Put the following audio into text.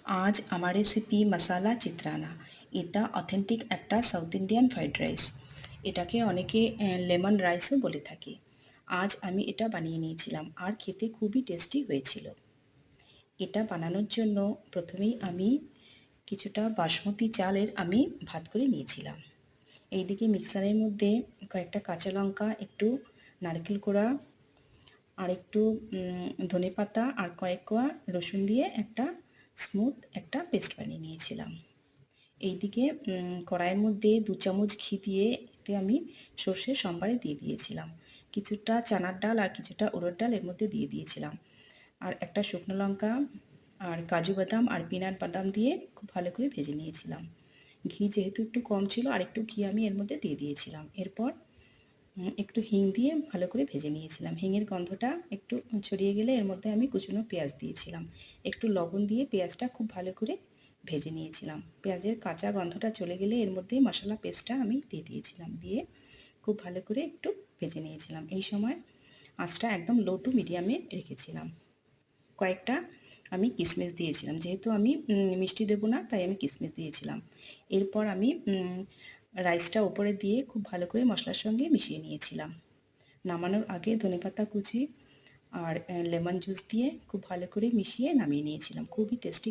আজ আমার রেসিপি মশালা চিত্রানা। এটা অথেন্টিক একটা সাউথ ইন্ডিয়ান ফ্রাইড রাইস। এটাকে অনেকে লেমন রাইসও বলে থাকে। আজ আমি এটা বানিয়ে নিয়েছিলাম আর খেতে খুবই টেস্টি হয়েছিল। এটা বানানোর জন্য প্রথমেই আমি কিছুটা বাসমতি চালের আমি ভাত করে নিয়েছিলাম। এইদিকে মিক্সারের মধ্যে কয়েকটা কাঁচা লঙ্কা, একটু নারকেল কোড়া আর একটু ধনেপাতা আর কয়েক কোয়া রসুন দিয়ে একটা স্মুথ একটা পেস্ট বানিয়ে নিয়েছিলাম। এইদিকে কড়াইয়ের মধ্যে 2 চামচ ঘি দিয়ে এতে আমি সর্ষের সম্বারে দিয়ে দিয়েছিলাম। কিছুটা চানার ডাল আর কিছুটা উড়দ ডাল এর মধ্যে দিয়ে দিয়েছিলাম। আর একটা শুকনো লঙ্কা আর কাজু বাদাম আর পিনাট বাদাম দিয়ে খুব ভালো করে ভেজে নিয়েছিলাম। ঘি যেহেতু একটু কম ছিল আরেকটু ঘি আমি এর মধ্যে দিয়ে দিয়েছিলাম। এরপর একটু হিং দিয়ে ভালো করে ভেজে নিয়েছিলাম। হিঙের গন্ধটা একটু ছড়িয়ে গেলে এর মধ্যে আমি কুচনো পেঁয়াজ দিয়েছিলাম। একটু লবণ দিয়ে পেঁয়াজটা খুব ভালো করে ভেজে নিয়েছিলাম। পেঁয়াজের কাঁচা গন্ধটা চলে গেলে এর মধ্যে মশলা পেস্টটা আমি দিয়ে দিয়েছিলাম। দিয়ে খুব ভালো করে একটু ভেজে নিয়েছিলাম। এই সময় আঁচটা একদম লো টু মিডিয়ামে রেখেছিলাম। কয়েকটা আমি কিশমিশ দিয়েছিলাম, যেহেতু আমি মিষ্টি দেবো না তাই আমি কিশমিশ দিয়েছিলাম। এরপর আমি রাইসটা ওপরে দিয়ে খুব ভালো করে মশলার সঙ্গে মিশিয়ে নিয়েছিলাম। নামানোর আগে ধনেপাতা কুচি আর লেমন জুস দিয়ে খুব ভালো করে মিশিয়ে নামিয়ে নিয়েছিলাম। খুবই টেস্টি